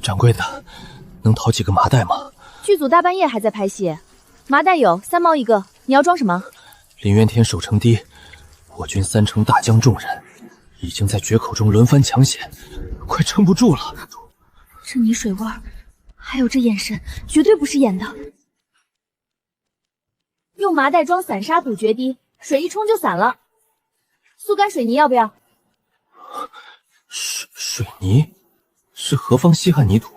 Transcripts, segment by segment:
掌柜的，能淘几个麻袋吗？剧组大半夜还在拍戏，麻袋有3毛1个，你要装什么？林渊天守城低，我军3城大将众人已经在决口中轮番抢险，快撑不住了。这泥水味儿，还有这眼神，绝对不是演的。用麻袋装散沙堵决堤，水一冲就散了。速干水泥要不要？水泥是何方稀罕泥土？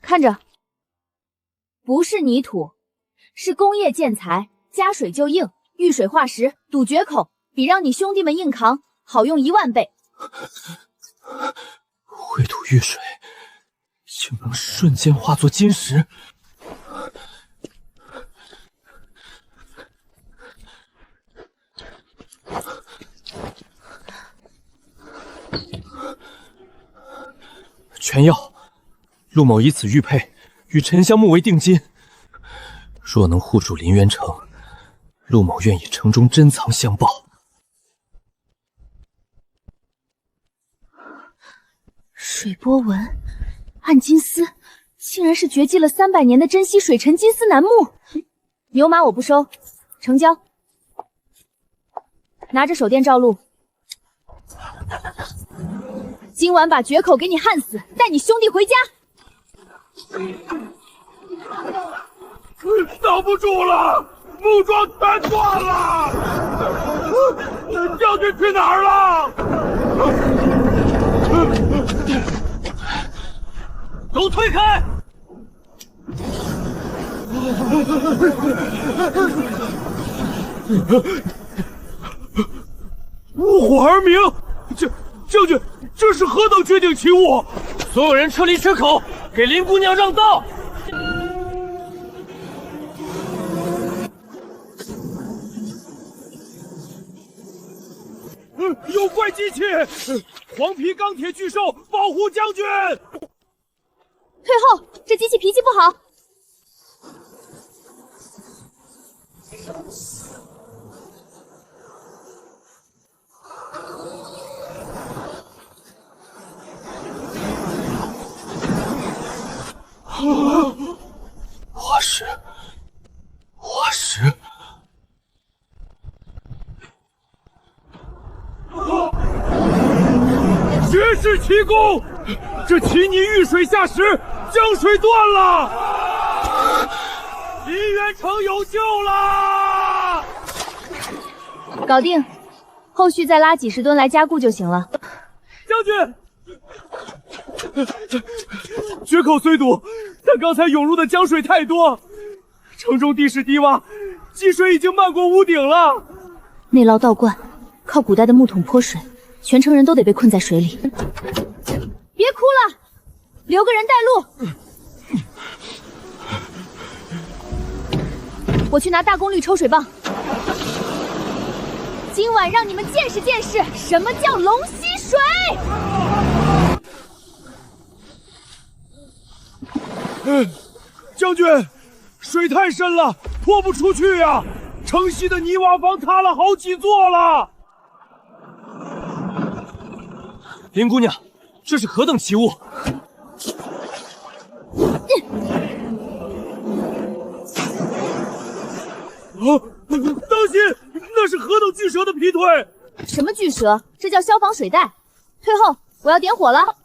看着，不是泥土，是工业建材，加水就硬，遇水化石，堵决口，比让你兄弟们硬扛好用1万倍。会土遇水，竟能瞬间化作金石。全要，陆某以此玉佩与沉香木为定金。若能护住林渊城，陆某愿以城中珍藏相报。水波纹、暗金丝，竟然是绝迹了300年的珍稀水沉金丝楠木。牛马我不收，成交。拿着手电照路，今晚把决口给你焊死，带你兄弟回家。挡不住了，木桩全断了。将军去哪儿了？都退开！误火而明，将军，这是何等绝顶奇物！所有人撤离缺口，给林姑娘让道。有怪机器！黄皮钢铁巨兽保护将军！退后，这机器脾气不好。化石，化石！绝世奇功！这奇泥遇水下石，江水断了，林渊城有救了！搞定，后续再拉几10吨来加固就行了。将军，决口虽堵，但刚才涌入的江水太多，城中地势低洼，积水已经漫过屋顶了。内涝倒灌，靠古代的木桶泼水，全城人都得被困在水里。别哭了，留个人带路。我去拿大功率抽水棒，今晚让你们见识见识什么叫龙吸水。将军，水太深了，泼不出去呀！城西的泥瓦房塌了好几座了。林姑娘，这是何等奇物？当心，那是何等巨蛇的劈腿！什么巨蛇？这叫消防水带。退后，我要点火了。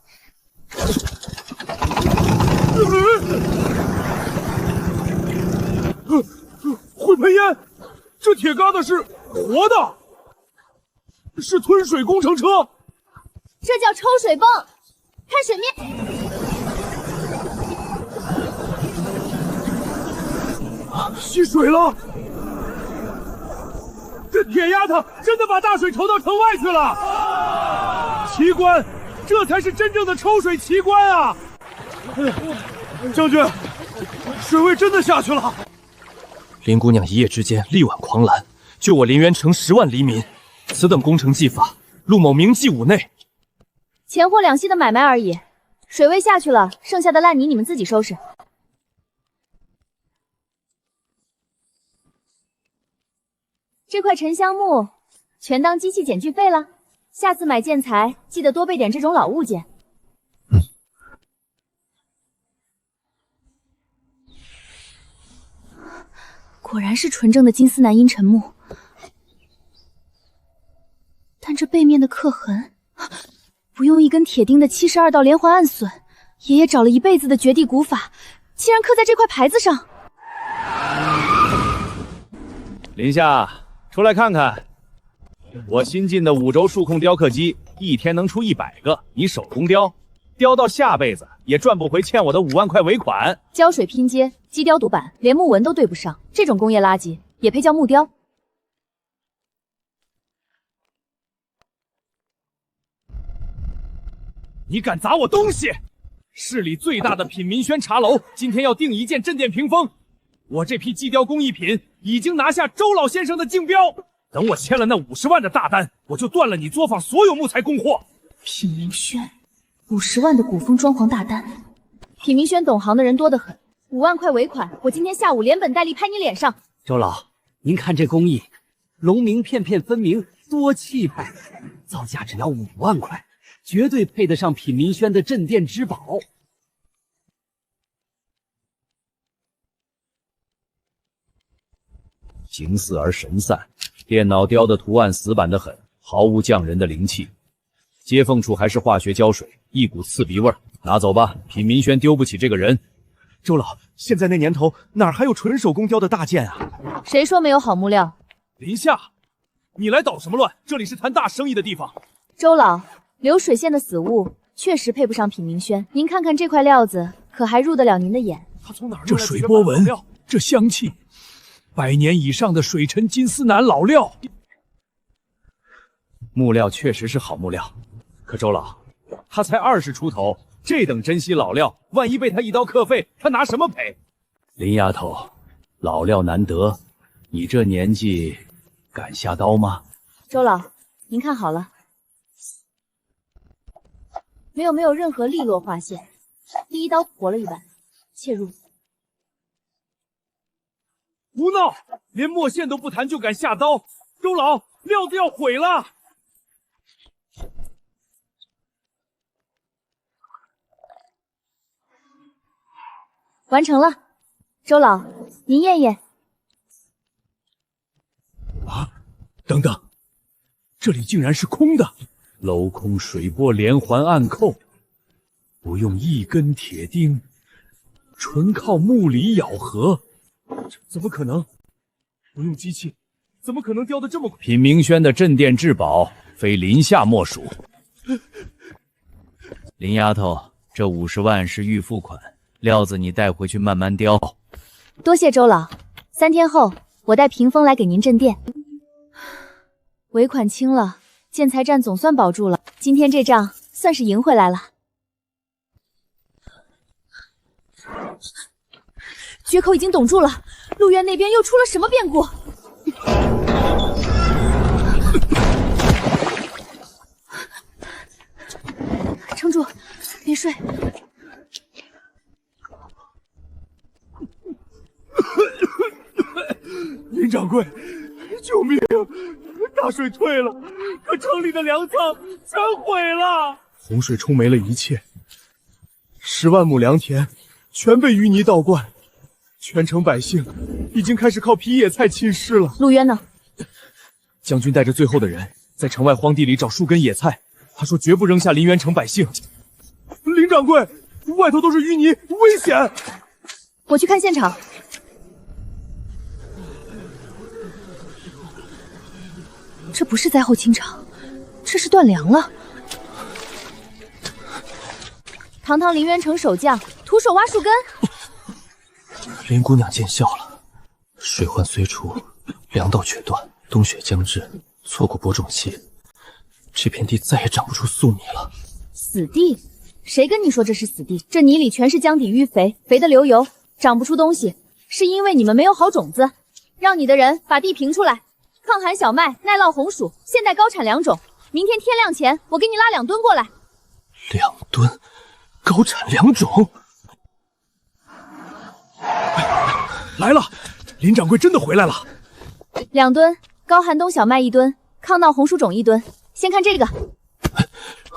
会喷烟，这铁疙瘩是活的，是吞水工程车。这叫抽水泵，看水面。吸水了！这铁丫头真的把大水抽到城外去了！奇观，这才是真正的抽水奇观啊！将军，水位真的下去了。林姑娘一夜之间力挽狂澜，救我林渊城10万黎民，此等工程技法，陆某铭记五内。钱货两讫的买卖而已，水位下去了，剩下的烂泥你们自己收拾。这块沉香木全当机器捡具费了。下次买建材记得多备点这种老物件。果然是纯正的金丝楠阴沉木，但这背面的刻痕，不用一根铁钉的72道连环暗损，爷爷找了一辈子的绝地古法，竟然刻在这块牌子上。林夏，出来看看，我新进的5轴数控雕刻机，一天能出100个，你手工雕，雕到下辈子也赚不回欠我的5万块尾款。胶水拼接，机雕读版，连木纹都对不上，这种工业垃圾也配叫木雕？你敢砸我东西！市里最大的品民轩茶楼今天要订一件镇店屏风，我这批机雕工艺品已经拿下周老先生的竞标。等我签了那50万的大单，我就断了你作坊所有木材供货。品民轩50万的古风装潢大单，品民轩懂行的人多得很，5万块尾款，我今天下午连本带利拍你脸上。周老，您看这工艺，龙鸣片片分明，多气派，造价只要5万块，绝对配得上品民轩的镇店之宝。形似而神散，电脑雕的图案死板得很，毫无匠人的灵气。接缝处还是化学胶水，一股刺鼻味儿。拿走吧，品民轩丢不起这个人。周老，现在那年头哪还有纯手工雕的大件啊？谁说没有好木料？林夏，你来捣什么乱？这里是谈大生意的地方。周老，流水线的死物确实配不上品民轩，您看看这块料子，可还入得了您的眼？他从哪儿？这水波纹，这香气，100年以上的水沉金丝楠老料。木料确实是好木料，可周老，他才20出头，这等珍稀老料，万一被他一刀刻废，他拿什么赔？林丫头，老料难得，你这年纪敢下刀吗？周老，您看好了，没有任何利落划线，第一刀活了一半，切入。胡闹！连墨线都不谈就敢下刀，周老，料子要毁了！完成了，周老，您验验。啊，等等，这里竟然是空的！镂空水波连环暗扣，不用一根铁钉，纯靠木里咬合。怎么可能？不用机器，怎么可能雕得这么快？品明轩的镇店至宝，非林夏莫属。林丫头，这50万是预付款，料子你带回去慢慢雕。多谢周老，3天后我带屏风来给您镇店。尾款清了，建材站总算保住了，今天这仗算是赢回来了。决口已经堵住了，陆院那边又出了什么变故？撑住，别睡。林掌柜，救命！大水退了，可城里的粮仓全毁了。洪水冲没了一切，10万亩良田全被淤泥倒灌，全城百姓已经开始靠劈野菜侵尸了。陆渊呢？将军带着最后的人在城外荒地里找树根野菜，他说绝不扔下林渊城百姓。林掌柜，外头都是淤泥，危险！我去看现场。这不是灾后清场，这是断粮了。堂堂林渊城守将，徒手挖树根。林姑娘见笑了。水患虽除，粮道却断，冬雪将至，错过播种期，这片地再也长不出粟米了。死地？谁跟你说这是死地？这泥里全是江底淤肥，肥得流油，长不出东西，是因为你们没有好种子。让你的人把地平出来，抗寒小麦、耐涝红薯、现代高产2种。明天天亮前，我给你拉2吨过来。2吨，高产2种。来了，林掌柜真的回来了。 2吨高寒冬小麦1吨，抗闹红薯种1吨。先看这个。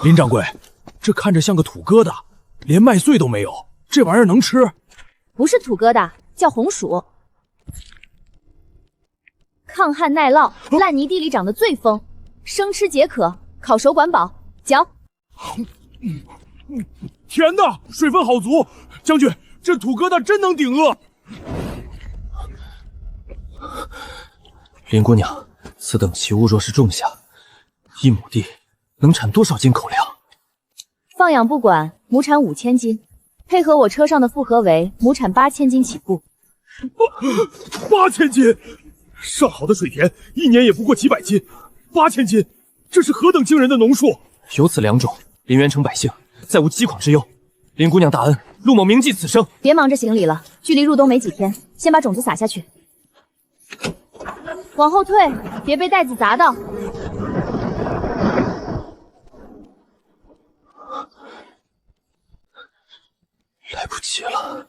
林掌柜，这看着像个土疙瘩，连麦穗都没有，这玩意儿能吃？不是土疙瘩，叫红薯。抗旱耐涝，烂泥地里长得最丰，生吃解渴，烤熟管饱。嚼。甜的，水分好足。将军，这土疙瘩真能顶饿。林姑娘，此等奇物若是种下，1亩地能产多少斤口粮？放养不管，亩产5000斤，配合我车上的复合围，亩产8000斤起步。8000斤，上好的水田1年也不过几百斤，8000斤，这是何等惊人的农术！有此2种，林元城百姓再无饥狂之忧。林姑娘大恩，陆某铭记此生。别忙着行礼了，距离入冬没几天，先把种子撒下去。往后退，别被袋子砸到。来不及了。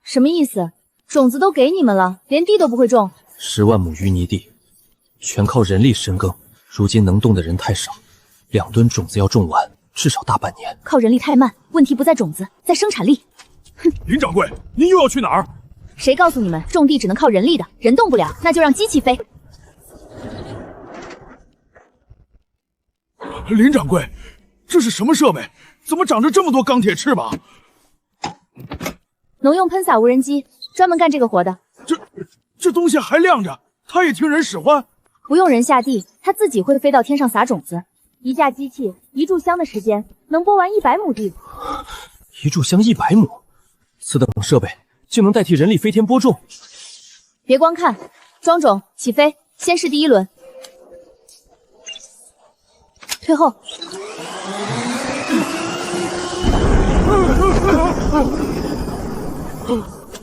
什么意思？种子都给你们了，连地都不会种？10万亩淤泥地，全靠人力深耕，如今能动的人太少，2吨种子要种完，至少大半年。靠人力太慢，问题不在种子，在生产力。哼！林掌柜，您又要去哪儿？谁告诉你们种地只能靠人力的？人动不了，那就让机器飞。林掌柜，这是什么设备？怎么长着这么多钢铁翅膀？农用喷洒无人机，专门干这个活的。这东西还亮着，它也听人使唤？不用人下地，它自己会飞到天上撒种子。一架机器1炷香的时间，能播完100亩地。1炷香100亩，此等设备就能代替人力飞天播种。别光看，装种起飞，先试第1轮。退后。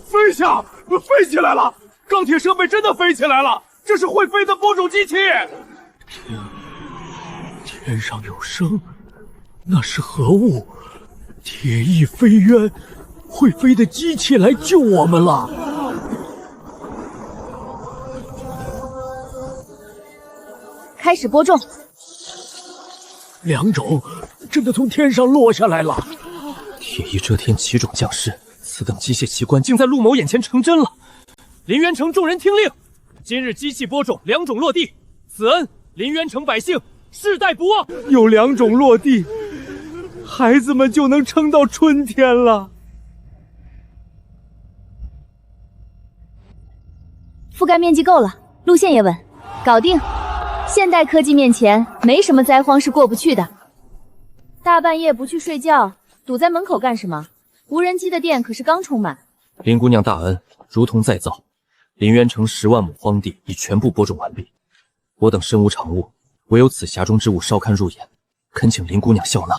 飞下，飞起来了！钢铁设备真的飞起来了，这是会飞的播种机器。天上有声，那是何物？铁翼飞渊，会飞的机器来救我们了。开始播种。2种真的从天上落下来了。铁翼遮天，奇种降世，此等机械奇观竟在陆某眼前成真了。林元城众人听令，今日机器播种，2种落地，此恩林元城百姓世代不忘。有2种落地，孩子们就能撑到春天了。覆盖面积够了，路线也稳，搞定。现代科技面前，没什么灾荒是过不去的。大半夜不去睡觉，堵在门口干什么？无人机的电可是刚充满。林姑娘大恩，如同再造。林渊城10万亩荒地已全部播种完毕，我等身无长物，唯有此匣中之物稍堪入眼，恳请林姑娘笑纳。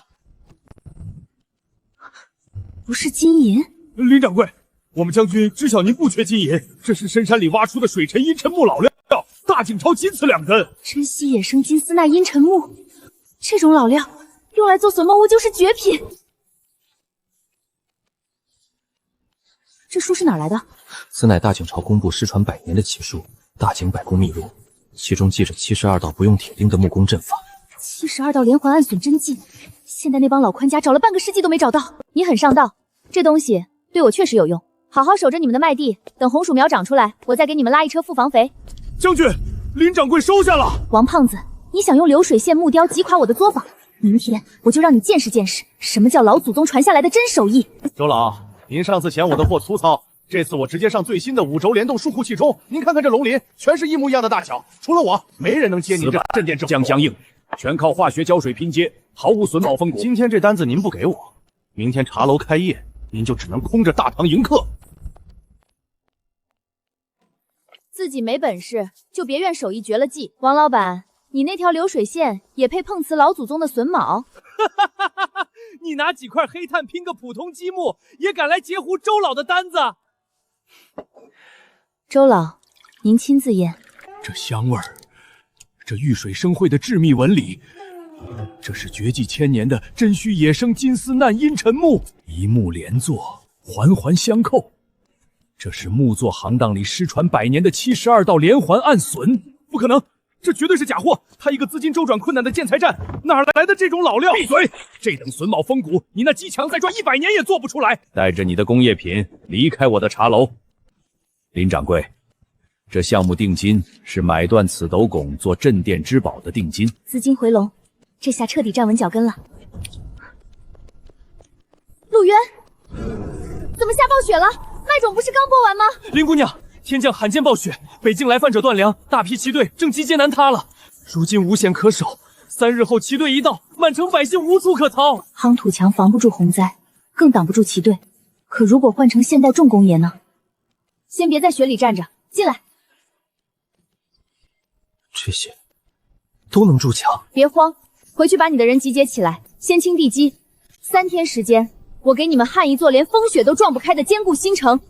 不是金银？林掌柜，我们将军知晓您不缺金银，这是深山里挖出的水沉阴沉木老料，大景朝仅此2根。珍稀野生金丝纳阴沉木，这种老料用来做笋末物就是绝品。这书是哪来的？此乃大景朝工部失传100年的奇书《大景百工秘录》，其中记着72道不用铁钉的木工阵法。72道连环暗损真迹，现在那帮老宽家找了半个世纪都没找到。你很上道，这东西对我确实有用。好好守着你们的麦地，等红薯苗长出来，我再给你们拉一车复防肥。将军，林掌柜收下了。王胖子，你想用流水线木雕击垮我的作坊？明天我就让你见识见识什么叫老祖宗传下来的真手艺。周老，您上次嫌我的货粗糙，这次我直接上最新的5轴联动数库气冲，您看看这龙鳞，全是一模一样的大小，除了我，没人能接您这镇店之火。将硬，全靠化学胶水拼接，毫无损保风骨。今天这单子您不给我，明天茶楼开业，您就只能空着大堂迎客。自己没本事就别怨手艺绝了技。王老板，你那条流水线也配碰瓷老祖宗的榫卯？你拿几块黑炭拼个普通积木，也敢来截胡周老的单子？周老，您亲自验。这香味儿，这玉水生辉的致密纹理，这是绝迹1000年的真须野生金丝难阴沉木，一木连坐，环环相扣。这是木作行当里失传100年的72道连环暗榫。不可能，这绝对是假货！他一个资金周转困难的建材站，哪来的这种老料？闭嘴！这等榫卯风骨，你那机墙再转100年也做不出来。带着你的工业品离开我的茶楼。林掌柜，这项目定金是买断此斗拱做镇店之宝的定金。资金回笼，这下彻底站稳脚跟了。陆渊，怎么下暴雪了？麦种不是刚播完吗？林姑娘，天降罕见暴雪，北境来犯者断粮，大批骑队正集结南他了。如今无险可守，3日后骑队一到，满城百姓无处可逃。夯土墙防不住洪灾，更挡不住骑队。可如果换成现代重工业呢？先别在雪里站着，进来。这些都能筑墙？别慌，回去把你的人集结起来，先清地基。3天时间，我给你们焊一座连风雪都撞不开的坚固新城。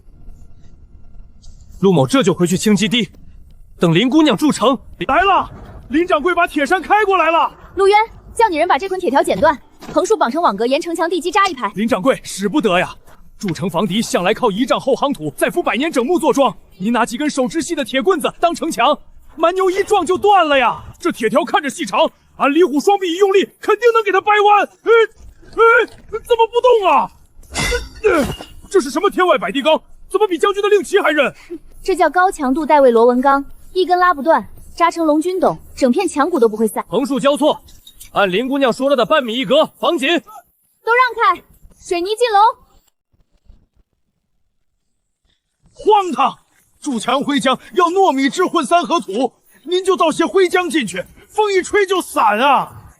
陆某这就回去清基地，等林姑娘筑城。来了，林掌柜把铁山开过来了。陆渊，叫你人把这捆铁条剪断，横竖绑成网格，沿城墙地基扎一排。林掌柜，使不得呀！筑城防敌向来靠1丈厚夯土，再敷100年整木做桩。你拿几根手持细的铁棍子当城墙，蛮牛一撞就断了呀！这铁条看着细长，俺李虎双臂一用力，肯定能给它掰弯。怎么不动啊？这是什么天外摆地钢？怎么比将军的令旗还韧？这叫高强度带位螺纹钢，一根拉不断，扎成龙军斗，整片墙骨都不会散。横竖交错，按林姑娘说了的半米一格，防紧。都让开，水泥进楼。荒唐！筑墙灰浆要糯米质混3合土，您就倒些灰浆进去，风一吹就散啊！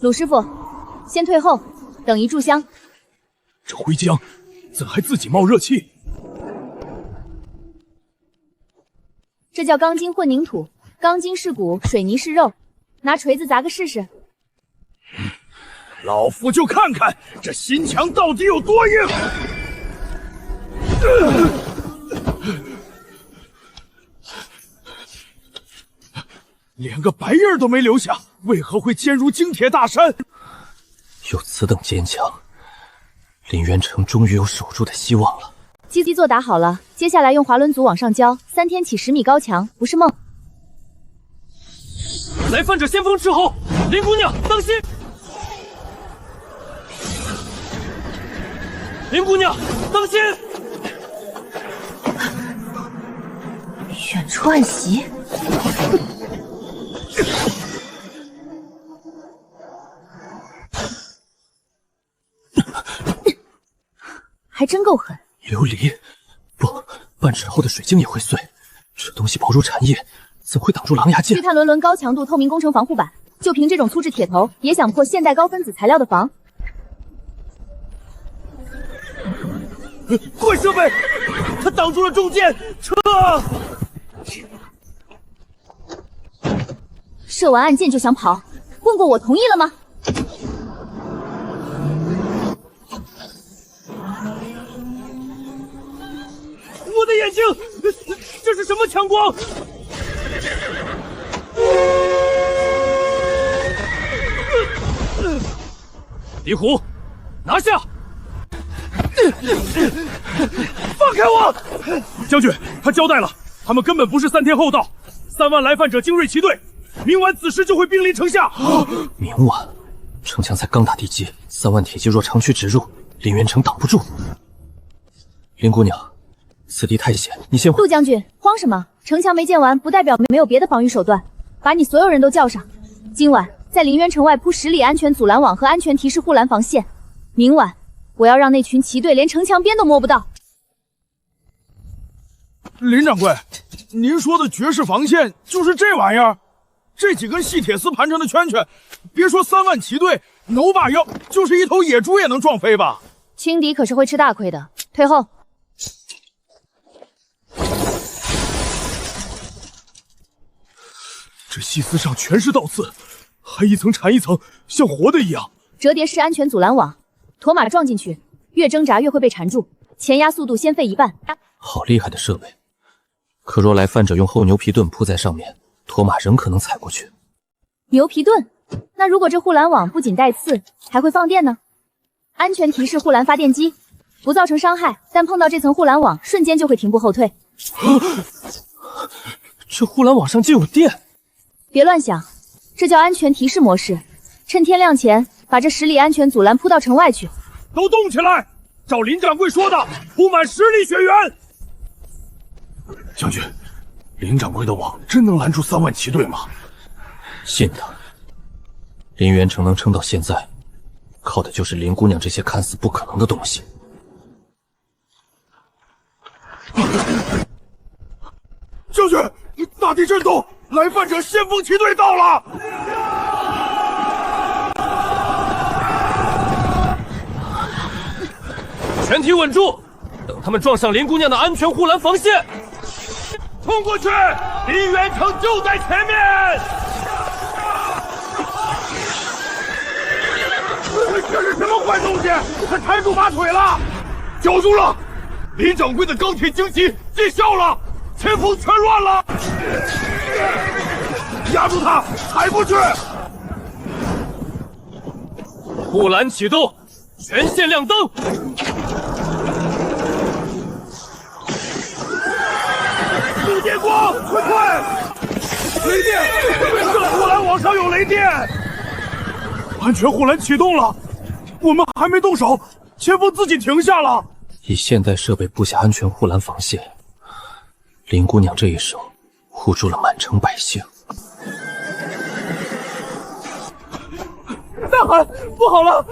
鲁师傅，先退后，等一炷香。这灰浆怎还自己冒热气？这叫钢筋混凝土，钢筋是骨，水泥是肉，拿锤子砸个试试。老夫就看看这新墙到底有多硬！连个白印都没留下，为何会坚如京铁大山？有此等坚强，林渊城终于有守住的希望了。基座打好了，接下来用滑轮组往上浇，3天起10米高墙，不是梦。来犯者先锋斥候，林姑娘当心！林姑娘当心！远处暗袭。还真够狠！琉璃，不，半尺厚的水晶也会碎。这东西薄如蝉叶，怎会挡住狼牙剑？聚碳轮高强度透明工程防护板，就凭这种粗制铁头，也想破现代高分子材料的防？怪设备，他挡住了中箭，撤！射完暗箭就想跑，问过我同意了吗？我的眼睛，这是什么强光？李虎，拿下！放开我！将军，他交代了，他们根本不是3天后到，3万来犯者精锐骑队，明晚子时就会兵临城下。明晚，城墙才刚打地基，3万铁骑若长驱直入，林渊城挡不住。林姑娘，此地太险，你先回。陆将军，慌什么？城墙没建完，不代表没有别的防御手段。把你所有人都叫上，今晚在林渊城外铺10里安全阻拦网和安全提示护栏防线。明晚，我要让那群骑队连城墙边都摸不到。林掌柜，您说的绝世防线就是这玩意儿？这几根细铁丝盘成的圈圈，别说3万骑队，挠把腰，就是一头野猪也能撞飞吧？轻敌可是会吃大亏的，退后。这细丝上全是倒刺，还一层缠一层，像活的一样。折叠式安全阻拦网，驼马撞进去，越挣扎越会被缠住，前压速度先费1半。好厉害的设备！可若来犯者用厚牛皮盾铺在上面，驼马仍可能踩过去。牛皮盾？那如果这护栏网不仅带刺，还会放电呢？安全提示护栏发电机，不造成伤害，但碰到这层护栏网，瞬间就会停步后退。这护栏网上竟有电！别乱想，这叫安全提示模式。趁天亮前，把这10里安全阻拦铺到城外去。都动起来！照林掌柜说的，铺满10里血缘。将军，林掌柜的网真能拦住3万骑队吗？信的。林元成能撑到现在，靠的就是林姑娘这些看似不可能的东西。将军，大地震动，来犯者先锋骑队到了。全体稳住，等他们撞上林姑娘的安全护栏防线，冲过去！林元成就在前面。这是什么坏东西？他抬住马腿了！咬住了！林掌柜的钢铁荆棘见效了，前锋全乱了！压住他，踩过去！护栏启动，全线亮灯！陆电光，快！雷电！这护栏网上有雷电！安全护栏启动了，我们还没动手，前锋自己停下了。以现代设备布下安全护栏防线，林姑娘这一手护住了满城百姓。大喊：不好了！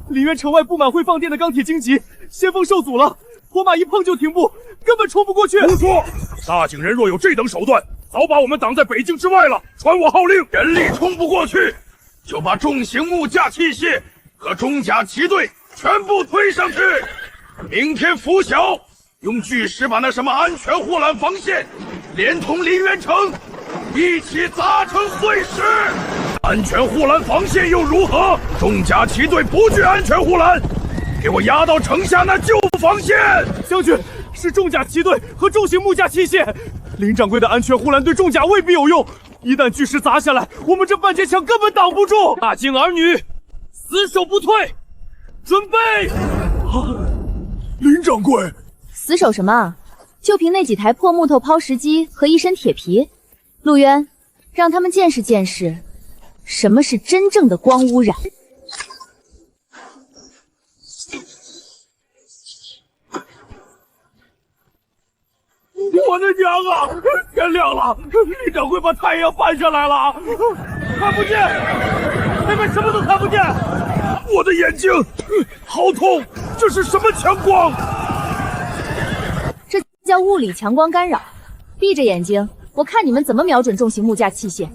林渊城外布满会放电的钢铁荆棘，先锋受阻了，火马一碰就停步，根本冲不过去。胡说！大景人若有这等手段，早把我们挡在北境之外了。传我号令，人力冲不过去，就把重型木架器械和中甲骑队全部推上去。明天拂晓，用巨石把那什么安全护栏防线，连同林渊城一起砸成碎石。安全护栏防线又如何？重甲骑队不惧安全护栏，给我压到城下那旧防线。将军，是重甲骑队和重型木架器械。林掌柜的安全护栏对重甲未必有用，一旦巨石砸下来，我们这半截墙根本挡不住。大京儿女，死守不退，准备！林掌柜，死守什么啊？就凭那几台破木头抛石机和一身铁皮，陆渊，让他们见识见识什么是真正的光污染。我的娘啊！天亮了，林掌柜把太阳搬下来了，看不见，那边什么都看不见。我的眼睛好痛，这是什么强光？这叫物理强光干扰。闭着眼睛，我看你们怎么瞄准重型木架器械。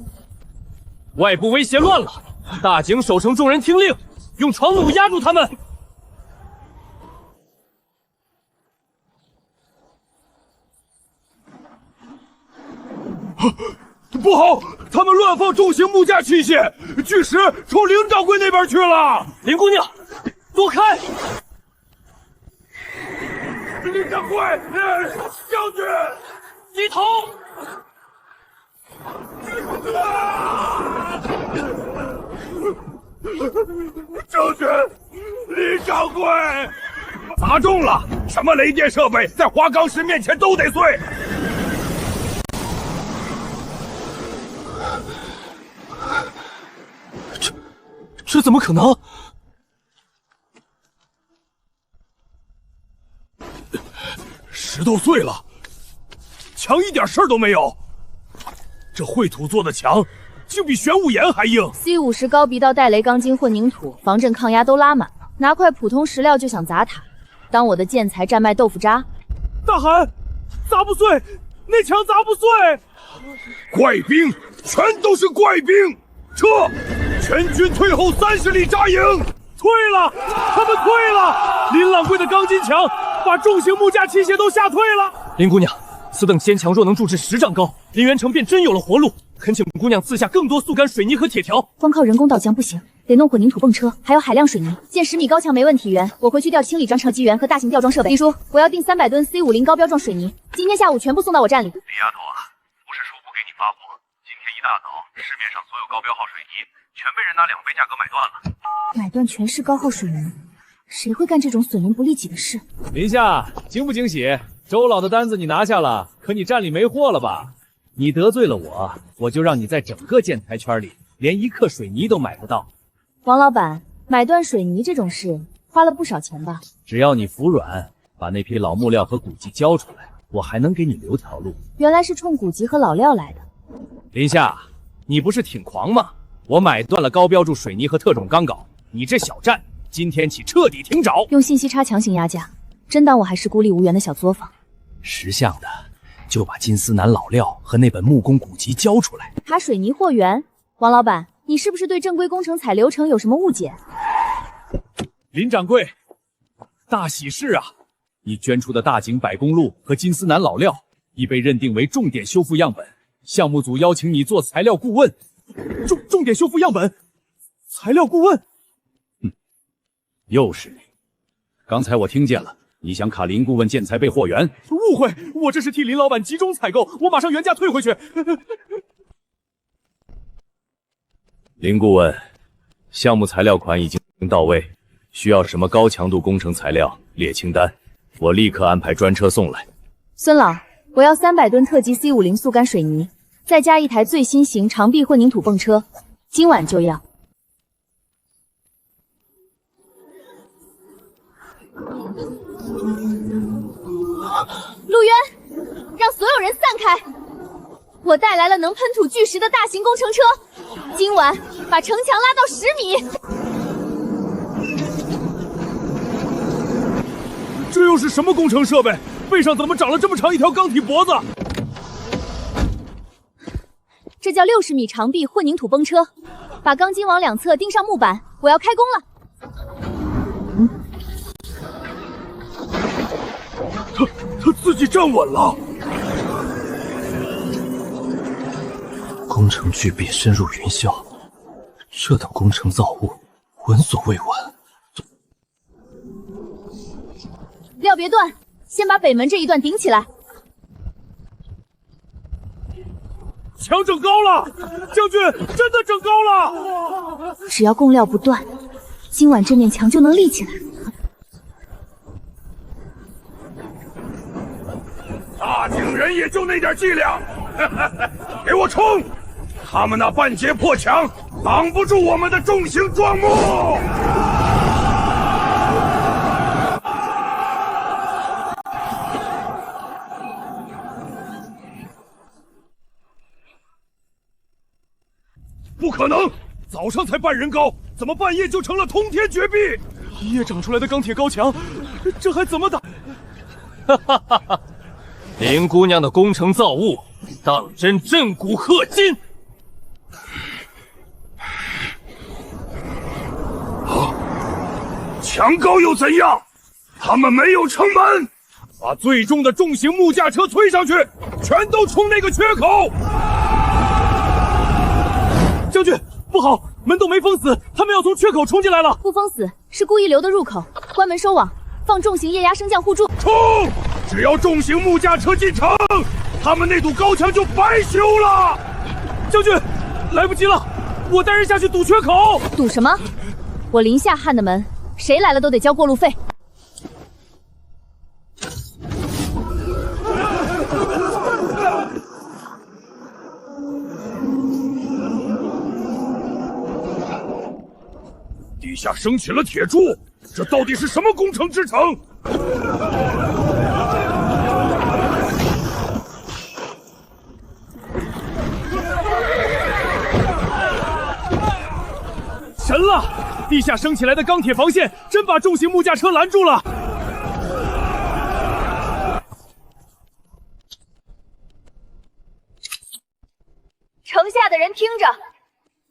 外部威胁乱了，大井守城众人听令，用床弩压住他们。不好，他们乱放重型木架器械，巨石冲林掌柜那边去了。林姑娘，躲开！林掌柜，将军，低头！将军，林掌柜，砸中了！什么雷电设备，在华钢石面前都得碎。这怎么可能？石头碎了，墙一点事儿都没有。这绘土做的墙，竟比玄武岩还硬。C50高鼻道带雷钢筋混凝土，防震抗压都拉满了，拿块普通石料就想砸塔，当我的建材站卖豆腐渣？大喊，砸不碎，那墙砸不碎。怪兵，全都是怪兵，撤！全军退后30里扎营。退了，他们退了。林掌柜的钢筋墙把重型木架器械都吓退了。林姑娘，此等坚墙若能筑至10丈高，林元城便真有了活路。恳请姑娘赐下更多速干水泥和铁条。光靠人工倒浆不行，得弄混凝土泵车，还有海量水泥。建10米高墙没问题，我回去调清理装车机源和大型吊装设备。李叔，我要订300吨 C50高标撞水泥，今天下午全部送到我站里。李丫头啊，不是叔不给你发货，今天一大早，市面上所有高标号水泥全被人拿2倍价格买断了。买断全是高耗水泥，谁会干这种损人不利己的事？林夏，惊不惊喜？周老的单子你拿下了，可你站里没货了吧？你得罪了我，我就让你在整个建材圈里连一克水泥都买不到。王老板，买断水泥这种事花了不少钱吧？只要你服软，把那批老木料和古籍交出来，我还能给你留条路。原来是冲古籍和老料来的。林夏，你不是挺狂吗？我买断了高标注水泥和特种钢镐，你这小站今天起彻底停找。用信息差强行压价，真当我还是孤立无援的小作坊？识相的就把金丝楠老料和那本木工古籍交出来。卡水泥货源，王老板，你是不是对正规工程采流程有什么误解？林掌柜，大喜事啊！你捐出的大井百公路和金丝楠老料已被认定为重点修复样本，项目组邀请你做材料顾问。重点修复样本，材料顾问。又是你！刚才我听见了，你想卡林顾问建材备货源？误会，我这是替林老板集中采购，我马上原价退回去。林顾问，项目材料款已经到位，需要什么高强度工程材料列清单，我立刻安排专车送来。孙老，我要300吨特级 C50速干水泥，再加1台最新型长臂混凝土泵车，今晚就要。陆渊，让所有人散开！我带来了能喷土巨石的大型工程车，今晚把城墙拉到10米。这又是什么工程设备？背上怎么长了这么长一条钢体脖子？这叫60米长臂混凝土泵车，把钢筋往两侧钉上木板，我要开工了。他自己站稳了。工程巨壁深入云霄，这等工程造物，闻所未闻。料别断，先把北门这一段顶起来。墙整高了，将军真的整高了。只要供料不断，今晚这面墙就能立起来。大井人也就那点伎俩，给我冲！他们那半截破墙挡不住我们的重型壮木。不可能！早上才半人高，怎么半夜就成了通天绝壁？一夜长出来的钢铁高墙，这还怎么打？哈哈哈哈！林姑娘的工程造物，当真震古贺今。墙高又怎样？他们没有城门，把最重的重型木架车推上去，全都冲那个缺口。将军，不好，门洞没封死，他们要从缺口冲进来了。不封死，是故意留的入口，关门收网，放重型液压升降互助。冲！只要重型木架车进城，他们那堵高墙就白修了。将军，来不及了，我带人下去堵缺口。堵什么？我林夏汉的门，谁来了都得交过路费。地下升起了铁柱，这到底是什么工程之城？神了！地下升起来的钢铁防线真把重型木架车拦住了。城下的人听着，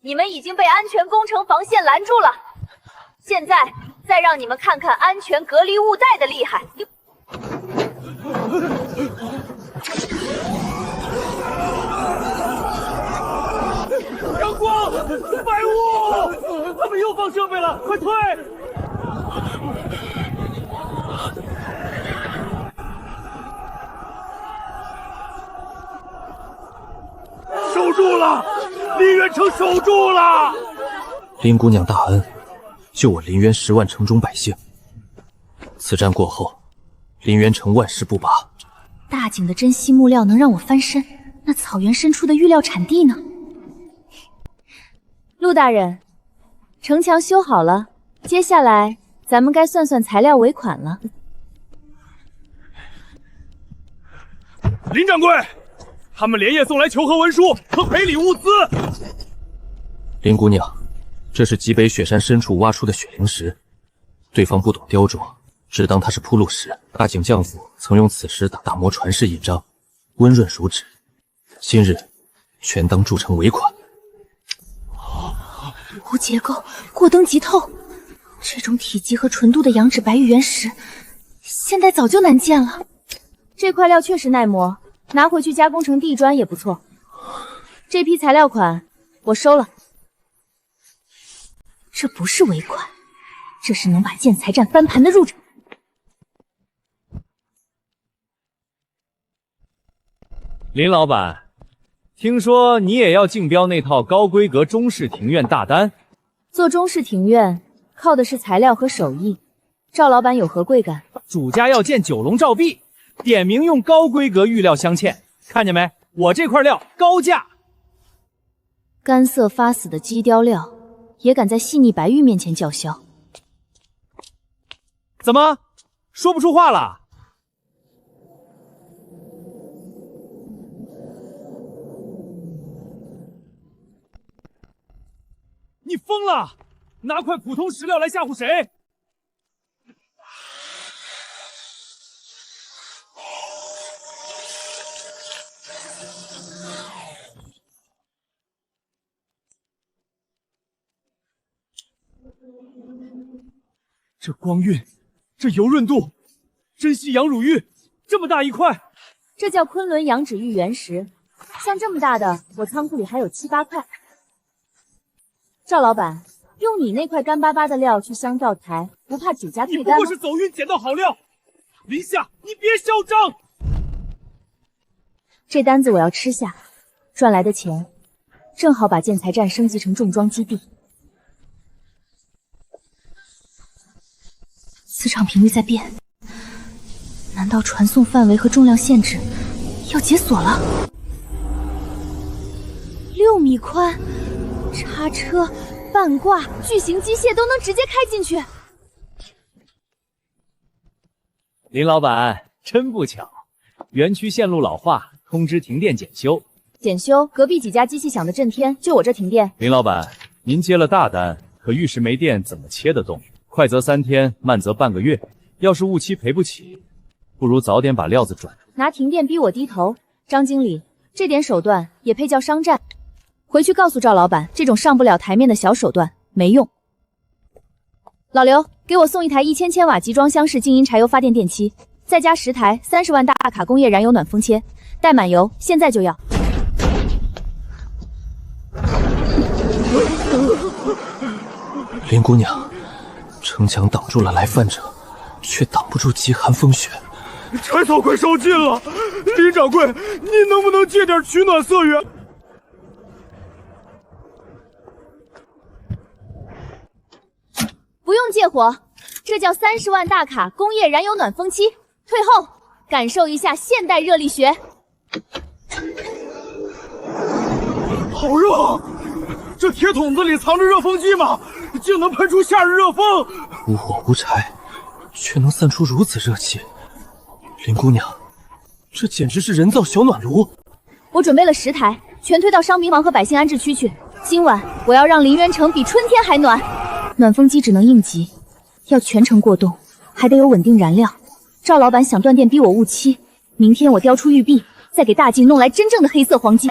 你们已经被安全工程防线拦住了，现在再让你们看看安全隔离物带的厉害。阳光，白雾，他们又放设备了，快退！守住了，林渊城守住了。林姑娘大恩，救我林渊10万城中百姓。此战过后，林渊城万事不拔。大井的珍稀木料能让我翻身，那草原深处的玉料产地呢？陆大人，城墙修好了，接下来咱们该算算材料尾款了。林掌柜，他们连夜送来求和文书和赔礼物资。林姑娘，这是极北雪山深处挖出的雪灵石，对方不懂雕琢，只当它是铺路石。大景将府曾用此石打磨传世印章，温润如纸，今日全当铸成尾款。无结构，过灯即透，这种体积和纯度的羊脂白玉原石，现在早就难见了。这块料确实耐磨，拿回去加工成地砖也不错。这批材料款我收了。这不是尾款，这是能把建材站翻盘的入场。林老板，听说你也要竞标那套高规格中式庭院大单？做中式庭院靠的是材料和手艺，赵老板有何贵干？主家要建九龙照壁，点名用高规格玉料镶嵌，看见没？我这块料高价。干涩发死的鸡雕料，也敢在细腻白玉面前叫嚣？怎么说不出话了？你疯了！拿块普通石料来吓唬谁？这光晕，这油润度，珍稀羊乳玉，这么大一块，这叫昆仑羊脂玉原石。像这么大的，我仓库里还有7、8块。赵老板，用你那块干巴巴的料去镶灶台，不怕主家退单吗？你不过是走运捡到好料，林夏，你别嚣张！这单子我要吃下，赚来的钱正好把建材站升级成重装基地。磁场频率在变，难道传送范围和重量限制要解锁了？6米宽，叉车、半挂、巨型机械都能直接开进去。林老板，真不巧，园区线路老化，通知停电检修。检修？隔壁几家机器响得震天，就我这停电。林老板，您接了大单，可玉石没电怎么切得动？快则3天，慢则半个月。要是误期赔不起，不如早点把料子转。拿停电逼我低头，张经理，这点手段也配叫商战？回去告诉赵老板，这种上不了台面的小手段没用。老刘，给我送1台1000千瓦集装箱式静音柴油发电电器，再加10台30万大卡工业燃油暖风切，带满油，现在就要。林姑娘，城墙挡住了来犯者，却挡不住极寒风雪。柴草快烧尽了，林掌柜，你能不能借点取暖色源？不用借火，这叫30万大卡工业燃油暖风机。退后，感受一下现代热力学。好热啊！这铁桶子里藏着热风机吗？竟能喷出夏日热风！无火无柴，却能散出如此热气。林姑娘，这简直是人造小暖炉。我准备了10台，全推到伤兵房和百姓安置区去。今晚我要让林渊城比春天还暖。暖风机只能应急，要全程过冬，还得有稳定燃料。赵老板想断电逼我误期，明天我雕出玉璧，再给大晋弄来真正的黑色黄金。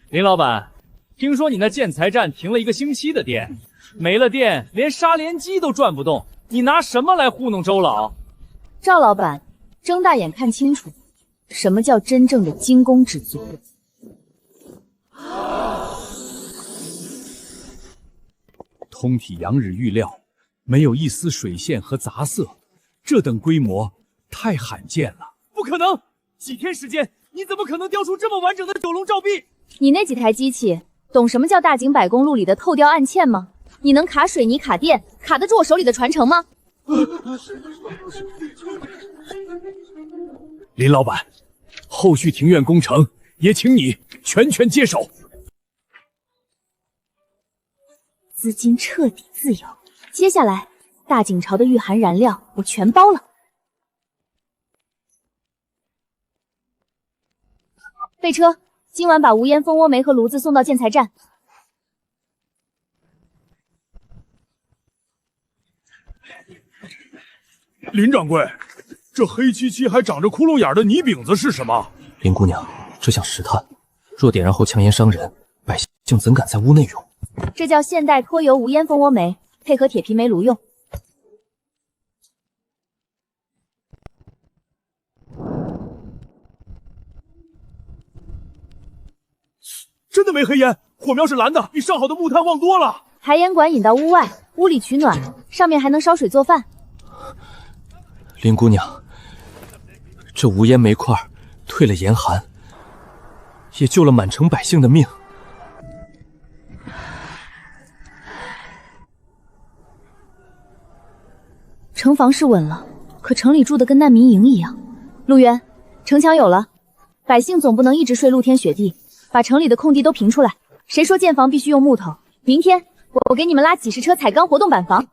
林老板，听说你那建材站停了1个星期的电，没了电连砂连机都转不动，你拿什么来糊弄周老？赵老板，睁大眼看清楚，什么叫真正的惊弓之作？通体羊脂玉料，没有一丝水线和杂色，这等规模太罕见了。不可能！几天时间，你怎么可能雕出这么完整的九龙照壁？你那几台机器懂什么叫大井百公路里的透雕暗嵌吗？你能卡水泥卡电，卡得住我手里的传承吗？林老板，后续庭院工程也请你全权接手。资金彻底自由，接下来大景朝的御寒燃料我全包了。备车，今晚把无烟蜂窝煤和炉子送到建材站。林掌柜，这黑漆漆还长着窟窿眼的泥饼子是什么？林姑娘，这像石炭，若点燃后呛烟伤人，百姓怎敢在屋内用？这叫现代脱油无烟蜂窝煤，配合铁皮煤炉用。真的没黑烟，火苗是蓝的，比上好的木炭旺多了。排烟管引到屋外，屋里取暖，上面还能烧水做饭。林姑娘，这无烟煤块退了严寒，也救了满城百姓的命。城防是稳了，可城里住的跟难民营一样。陆渊，城墙有了，百姓总不能一直睡露天雪地，把城里的空地都平出来。谁说建房必须用木头？明天我给你们拉几十车彩钢活动板房。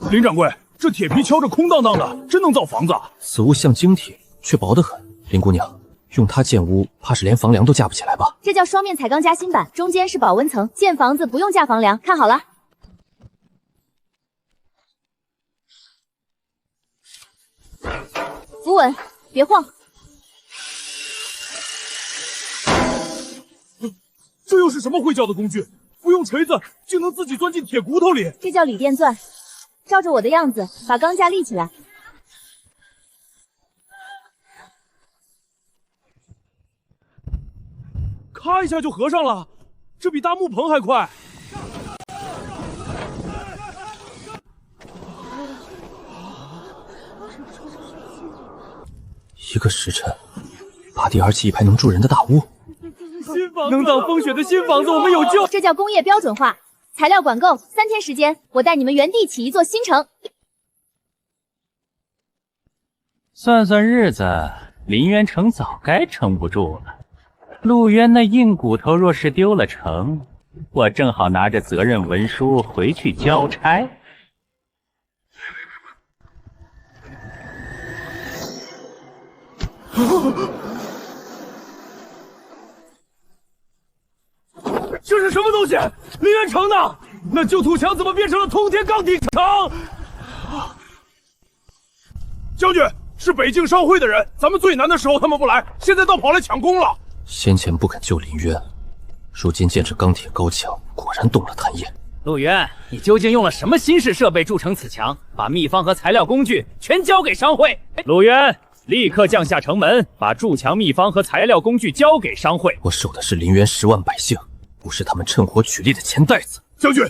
林掌柜，这铁皮敲着空荡荡的，真能造房子？此物像晶体，却薄得很。林姑娘，用它建屋，怕是连房梁都架不起来吧？这叫双面彩钢夹心板，中间是保温层，建房子不用架房梁。看好了。扶稳，别晃。这又是什么会叫的工具？不用锤子竟能自己钻进铁骨头里？这叫锂电钻。照着我的样子，把钢架立起来。咔一下就合上了，这比搭木棚还快。一个时辰，拔地而起一排能住人的大屋。能挡风雪的新房子，我们有救！这叫工业标准化，材料管够，3天时间，我带你们原地起一座新城。算算日子，林渊城早该撑不住了。陆渊那硬骨头若是丢了城，我正好拿着责任文书回去交差。这是什么东西？林渊城呢？那旧土墙怎么变成了通天钢铁城？将军，是北境商会的人，咱们最难的时候他们不来，现在倒跑来抢功了。先前不肯救林渊，如今见这钢铁高墙，果然动了贪念。陆渊，你究竟用了什么新式设备筑成此墙？把秘方和材料工具全交给商会。陆渊，立刻降下城门，把筑墙秘方和材料工具交给商会。我守的是林渊10万百姓，不是他们趁火取利的钱袋子。将军，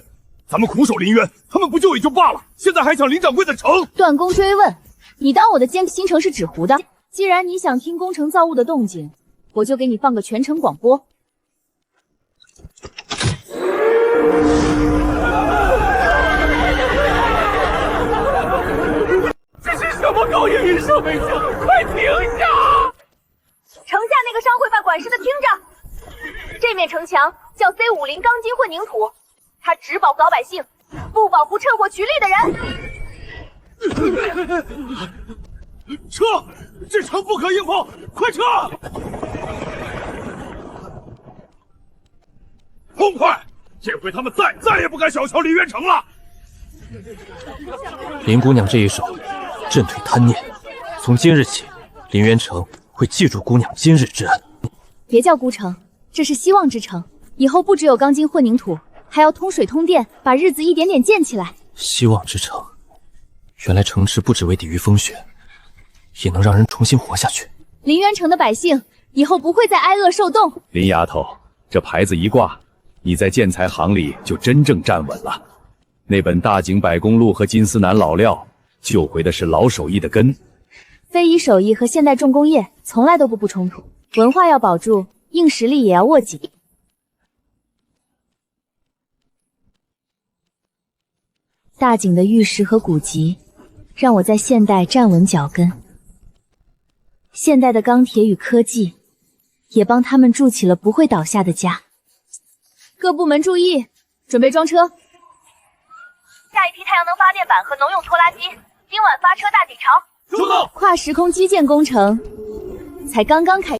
咱们苦守林渊，他们不救也就罢了，现在还抢林掌柜的城。断供追问，你当我的监新城是纸糊的？既然你想听工程造物的动静，我就给你放个全程广播。这是什么高音音设备？快停下！城下那个商会办管事的听着，这面城墙叫 C50钢筋混凝土，它只保护老百姓，不保护趁火取利的人。撤！这城不可硬碰，快撤！痛快！这回他们再也不敢小瞧林渊城了。林姑娘这一手，震退贪念。从今日起，林渊城会记住姑娘今日之恩。别叫孤城，这是希望之城。以后不只有钢筋混凝土，还要通水通电，把日子一点点建起来。希望之城，原来城池不只为抵御风雪，也能让人重新活下去。林渊城的百姓以后不会再挨饿受冻。林丫头，这牌子一挂，你在建材行里就真正站稳了。那本大井百工录和金丝楠老料，救回的是老手艺的根。非遗手艺和现代重工业从来都不冲突，文化要保住，硬实力也要握紧。大井的玉石和古籍，让我在现代站稳脚跟。现代的钢铁与科技，也帮他们筑起了不会倒下的家。各部门注意，准备装车。下一批太阳能发电板和农用拖拉机，今晚发车大锦城。收到。跨时空基建工程才刚刚开。